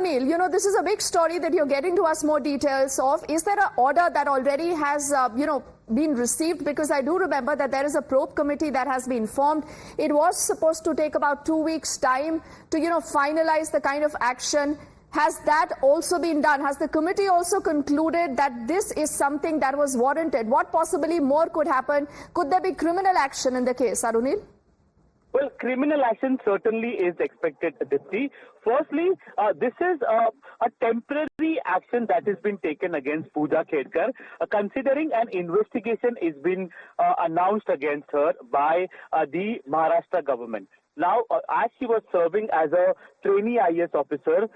Arunil, this is a big story that you're getting to us more details of. Is there an order that already has, been received? Because I do remember that there is a probe committee that has been formed. It was supposed to take about 2 weeks' time to, finalize the kind of action. Has that also been done? Has the committee also concluded that this is something that was warranted? What possibly more could happen? Could there be criminal action in the case, Arunil? Well, criminal action certainly is expected, Dipti. Firstly, this is a temporary action that has been taken against Puja Khedkar, considering an investigation is being announced against her by the Maharashtra government. Now, as she was serving as a trainee IAS officer,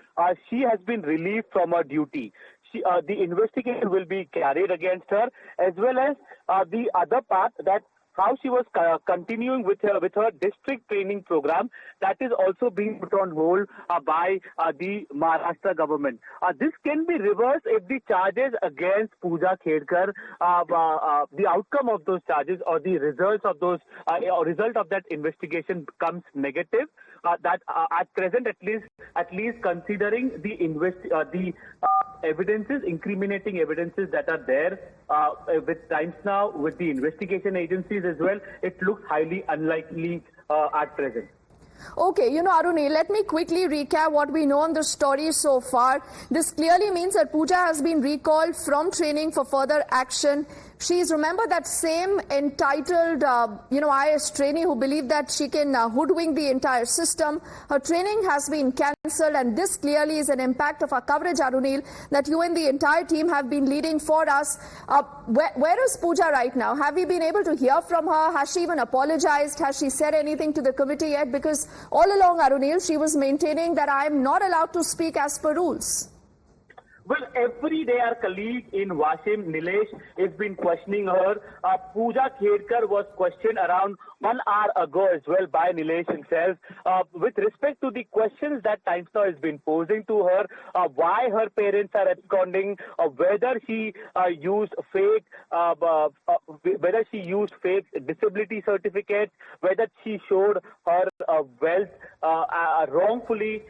she has been relieved from her duty. The investigation will be carried against her, as well as the other part, that how she was continuing with her district training program, that is also being put on hold by the Maharashtra government. This can be reversed if the charges against Puja Khedkar, the outcome of those charges or the results of those result of that investigation becomes negative. That at present, at least considering the evidences, incriminating evidences that are there with Times Now, with the investigation agencies as well, it looks highly unlikely at present. Okay, Arunil, let me quickly recap what we know on the story so far. This clearly means that Puja has been recalled from training for further action. She's, remember, that same entitled, IAS trainee who believed that she can hoodwink the entire system. Her training has been cancelled, and this clearly is an impact of our coverage, Arunil, that you and the entire team have been leading for us. Where is Puja right now? Have we been able to hear from her? Has she even apologized? Has she said anything to the committee yet? Because all along, Arunil, she was maintaining that I am not allowed to speak as per rules. Well, every day our colleague in Washim, Nilesh, has been questioning her. Puja Khedkar was questioned around 1 hour ago as well by Nilesh himself with respect to the questions that Times Now has been posing to her, why her parents are absconding, whether she used fake disability certificates, whether she showed her wealth wrongfully,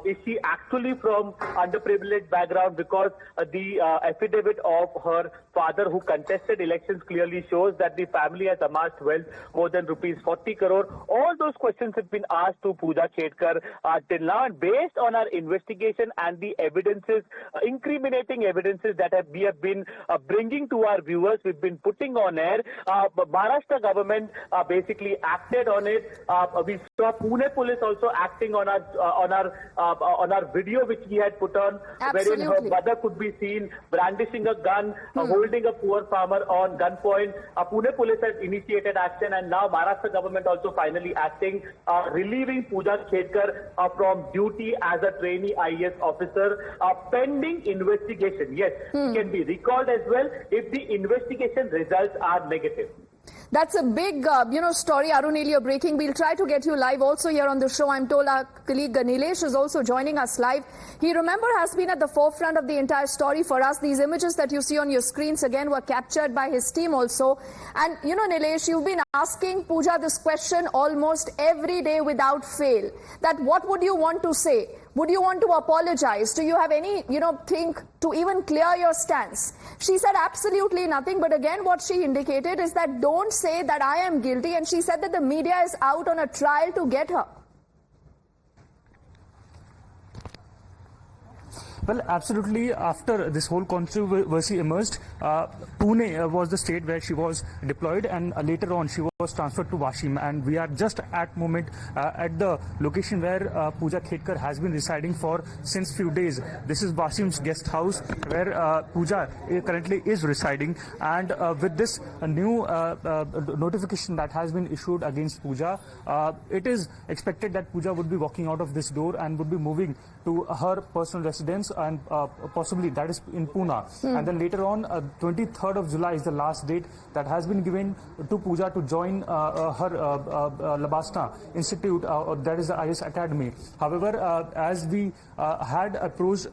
is she actually from underprivileged background, because the affidavit of her father who contested elections clearly shows that the family has amassed wealth more than rupees 40 crore. All those questions have been asked to Puja Khedkar till now, and based on our investigation and the evidences, incriminating evidences that we have been bringing to our viewers, we've been putting on air. Maharashtra government basically acted on it. We saw Pune police also acting on our video which we had put on, wherein her mother could be seen brandishing a gun, holding a poor farmer on gunpoint. Pune police has initiated action, and now Maharashtra government also finally acting, relieving Puja Khedkar from duty as a trainee IAS officer, pending investigation. Yes, she can be recalled as well if the investigation results are negative. That's a big, story, Arunil, you're breaking. We'll try to get you live also here on the show. I'm told our colleague Nilesh is also joining us live. He, remember, has been at the forefront of the entire story for us. These images that you see on your screens, again, were captured by his team also. And, Nilesh, you've been asking Puja this question almost every day without fail. That what would you want to say? Would you want to apologize? Do you have any, thing to even clear your stance? She said absolutely nothing. But again, what she indicated is that don't say that I am guilty. And she said that the media is out on a trial to get her. Well, absolutely. After this whole controversy emerged, Pune was the state where she was deployed, and later on she was transferred to Washim. And we are just at the location where Puja Khedkar has been residing for since few days. This is Washim's guest house where Puja currently is residing. And with this new notification that has been issued against Puja, it is expected that Puja would be walking out of this door and would be moving to her personal residence, and possibly that is in Pune. And then later on, 23rd of July is the last date that has been given to Puja to join her Labasna Institute, that is the IAS Academy. However, as we had approached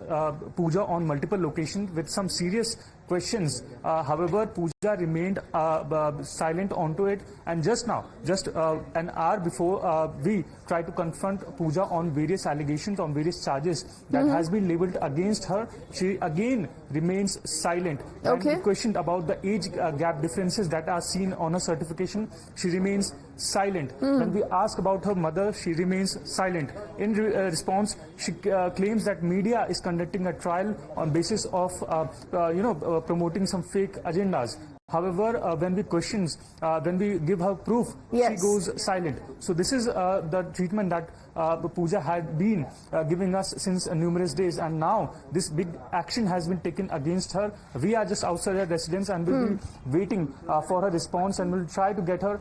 Puja on multiple locations with some serious questions. However, Puja remained silent onto it, and just now, just an hour before, we tried to confront Puja on various allegations, on various charges that has been leveled against her. She again remains silent. Okay. When we questioned about the age gap differences that are seen on her certification, she remains silent. When we ask about her mother, she remains silent. In response, she claims that media is conducting a trial on basis of promoting some fake agendas. However, when we give her proof, she goes silent. So this is the treatment that Puja had been giving us since numerous days, and now this big action has been taken against her. We are just outside her residence and will be waiting for her response, and we'll try to get her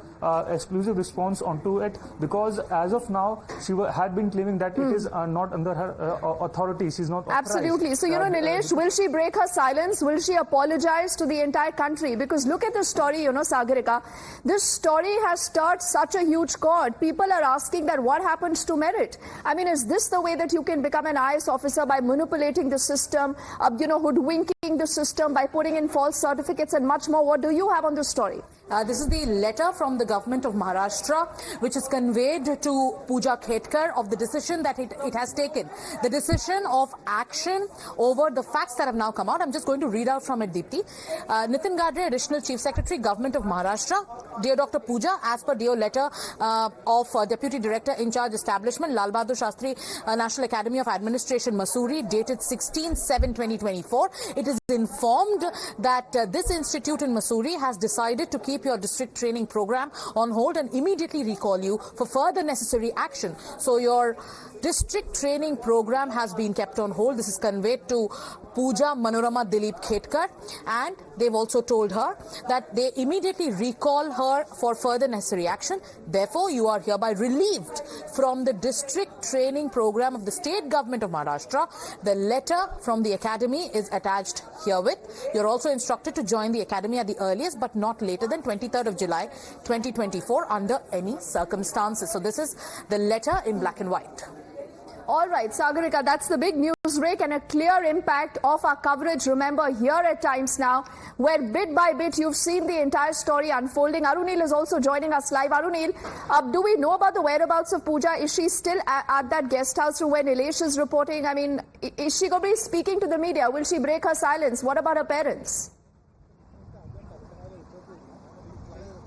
exclusive response onto it, because as of now she had been claiming that it is not under her authority. She's not authorized. Absolutely. So, Nilesh, will she break her silence? Will she apologize to the entire country? Because look at the story, Sagarika. This story has stirred such a huge chord. People are asking that what happens to merit? I mean, is this the way that you can become an IAS officer, by manipulating the system, hoodwinking the system, by putting in false certificates and much more? What do you have on this story? This is the letter from the government of Maharashtra, which is conveyed to Puja Khedkar of the decision that it has taken. The decision of action over the facts that have now come out. I'm just going to read out from it, Deepti. Nitin Gadre, Additional Chief Secretary, Government of Maharashtra. Dear Dr. Puja, as per your letter of Deputy Director in Charge Establishment, Lal Bahadur Shastri National Academy of Administration, Mussoorie, dated 16/7/2024, it is informed that this institute in Mussoorie has decided to keep your district training program on hold and immediately recall you for further necessary action. So your district training program has been kept on hold. This is conveyed to Puja Manorama Dilip Khedkar, and they've also told her that they immediately recall her for further necessary action. Therefore, you are hereby relieved from the district training program of the state government of Maharashtra. The letter from the academy is attached herewith. You're also instructed to join the academy at the earliest, but not later than 23rd of July 2024 under any circumstances. So this is the letter in black and white. All right, Sagarika, that's the big news break and a clear impact of our coverage. Remember, here at Times Now, where bit by bit you've seen the entire story unfolding. Arunil is also joining us live. Arunil, do we know about the whereabouts of Puja? Is she still at that guest house room where Nilesh is reporting? I mean, is she going to be speaking to the media? Will she break her silence? What about her parents?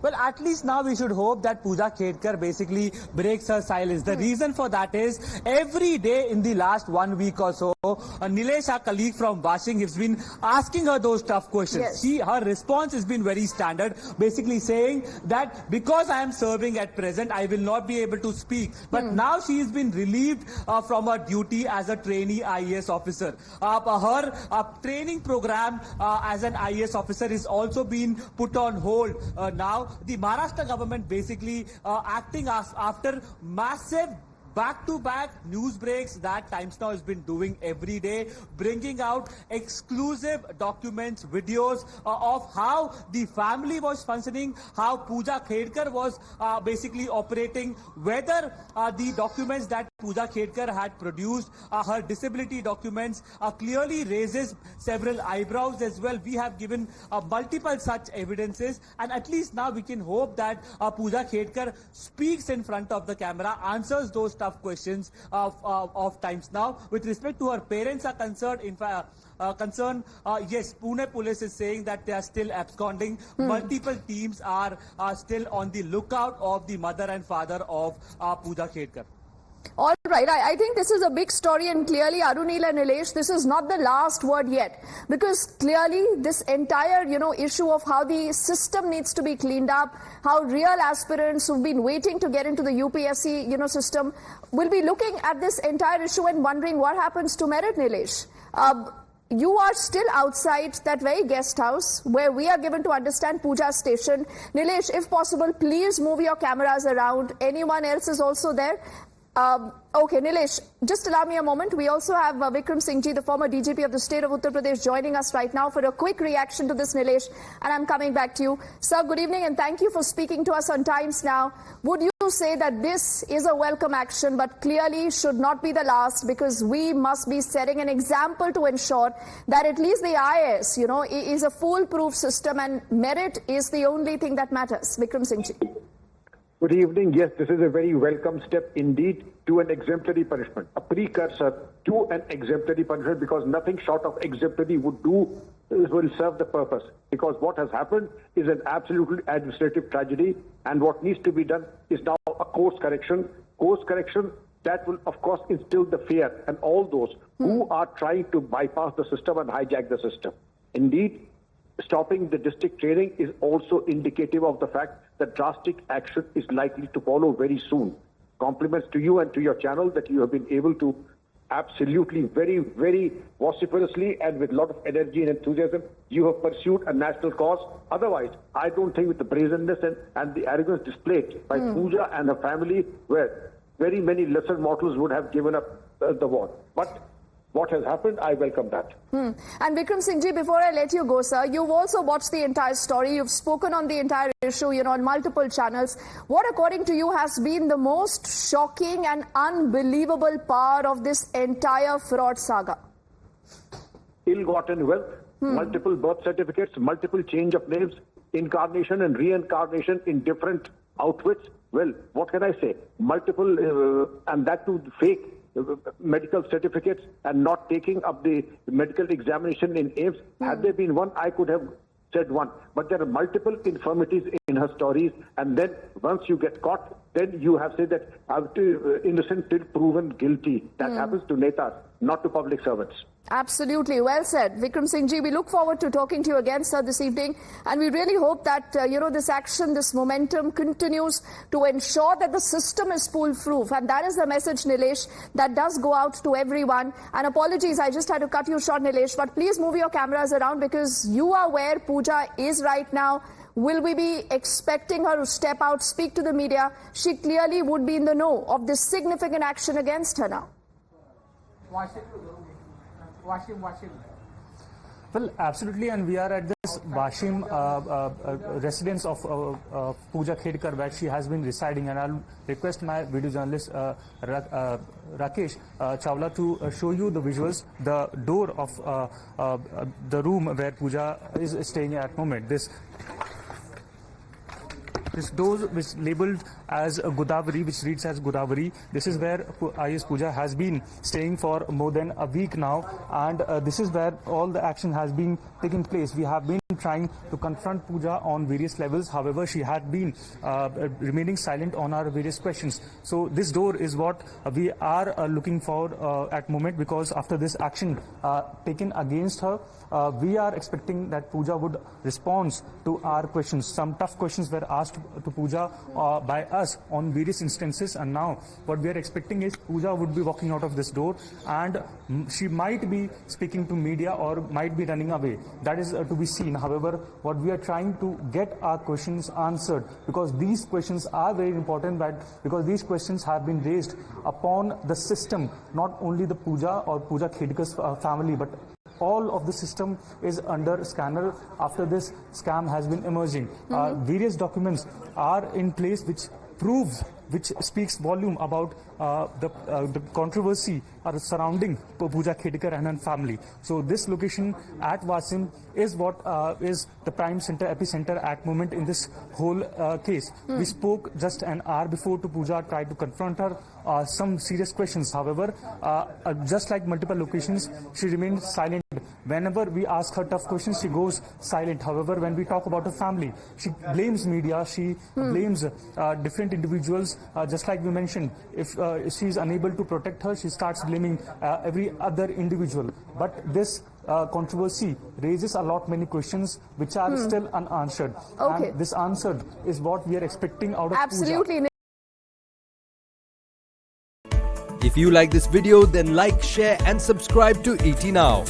Well, at least now we should hope that Puja Khedkar basically breaks her silence. The reason for that is every day in the last 1 week or so, Nilesh, our colleague from Washing, has been asking her those tough questions. Yes. Her response has been very standard, basically saying that because I am serving at present, I will not be able to speak. But now she has been relieved from her duty as a trainee IAS officer. Her training program as an IAS officer is also been put on hold now. The Maharashtra government basically acting after massive back-to-back news breaks that Times Now has been doing every day, bringing out exclusive documents, videos of how the family was functioning, how Puja Khedkar was basically operating, whether the documents that Puja Khedkar had produced, her disability documents, clearly raises several eyebrows as well. We have given multiple such evidences, and at least now we can hope that Puja Khedkar speaks in front of the camera, answers those tough questions of Times Now. With respect to her parents are concerned, in fact, yes, Pune police is saying that they are still absconding. Multiple teams are still on the lookout of the mother and father of Puja Khedkar. All right, I think this is a big story, and clearly, Arunil and Nilesh, this is not the last word yet, because clearly this entire, issue of how the system needs to be cleaned up, how real aspirants who've been waiting to get into the UPSC, system will be looking at this entire issue and wondering what happens to merit, Nilesh. You are still outside that very guest house where we are given to understand Puja's station. Nilesh, if possible, please move your cameras around. Anyone else is also there? Okay, Nilesh, just allow me a moment. We also have Vikram Singh Ji, the former DGP of the state of Uttar Pradesh, joining us right now for a quick reaction to this, Nilesh. And I'm coming back to you. Sir, good evening and thank you for speaking to us on Times Now. Would you say that this is a welcome action, but clearly should not be the last, because we must be setting an example to ensure that at least the IAS, is a foolproof system, and merit is the only thing that matters. Vikram Singh ji. Good evening. Yes, this is a very welcome step indeed to an exemplary punishment, a precursor to an exemplary punishment, because nothing short of exemplary will serve the purpose. Because what has happened is an absolutely administrative tragedy, and what needs to be done is now a course correction that will, of course, instill the fear and all those who are trying to bypass the system and hijack the system. Indeed, stopping the district training is also indicative of the fact that drastic action is likely to follow very soon. Compliments to you and to your channel that you have been able to absolutely very, very vociferously and with a lot of energy and enthusiasm, you have pursued a national cause. Otherwise, I don't think with the brazenness and the arrogance displayed by Puja and her family, where very many lesser mortals would have given up the war. But what has happened, I welcome that. And Vikram Singh ji, before I let you go, sir, you've also watched the entire story. You've spoken on the entire issue, on multiple channels. What, according to you, has been the most shocking and unbelievable part of this entire fraud saga? Ill-gotten wealth, multiple birth certificates, multiple change of names, incarnation and reincarnation in different outfits. Well, what can I say? Multiple, and that too fake medical certificates, and not taking up the medical examination in AIMS. Had there been one, I could have said one. But there are multiple infirmities in her stories, and then once you get caught, then you have said that innocent till proven guilty. That happens to netas, not to public servants. Absolutely. Well said. Vikram Singh ji, we look forward to talking to you again, sir, this evening. And we really hope that, this action, this momentum continues to ensure that the system is foolproof. And that is the message, Nilesh, that does go out to everyone. And apologies, I just had to cut you short, Nilesh, but please move your cameras around, because you are where Puja is right now. Will we be expecting her to step out, speak to the media? She clearly would be in the know of this significant action against her now. Well, absolutely, and we are at this Washim residence of Puja Khedkar, where she has been residing, and I'll request my video journalist Rakesh Chawla to show you the visuals, the door of the room where Puja is staying at the moment. This door, which labelled as Godavari, which reads as Godavari, this is where IAS Puja has been staying for more than a week now, and this is where all the action has been taking place. We have been trying to confront Puja on various levels. However, she had been remaining silent on our various questions. So this door is what we are looking for at the moment, because after this action taken against her, we are expecting that Puja would respond to our questions. Some tough questions were asked to Puja by us on various instances, and now what we are expecting is Puja would be walking out of this door, and she might be speaking to media or might be running away. That is to be seen. However, what we are trying to get our questions answered, because these questions are very important, because these questions have been raised upon the system, not only the Puja or Puja Khedkar's family, but all of the system is under scanner after this scam has been emerging. Various documents are in place which speaks volume about the controversy surrounding Puja Khedkar and her family. So this location at Wasim is what is the prime center, epicenter at moment in this whole case. We spoke just an hour before to Puja, tried to confront her some serious questions. However, just like multiple locations, she remained silent. Whenever we ask her tough questions, she goes silent. However, when we talk about her family, she blames media, she blames different individuals. Just like we mentioned, if she is unable to protect her, she starts blaming every other individual. But this controversy raises a lot many questions which are still unanswered. Okay. And this answered is what we are expecting out of Absolutely. Puja. If you like this video, then like, share and subscribe to ET Now.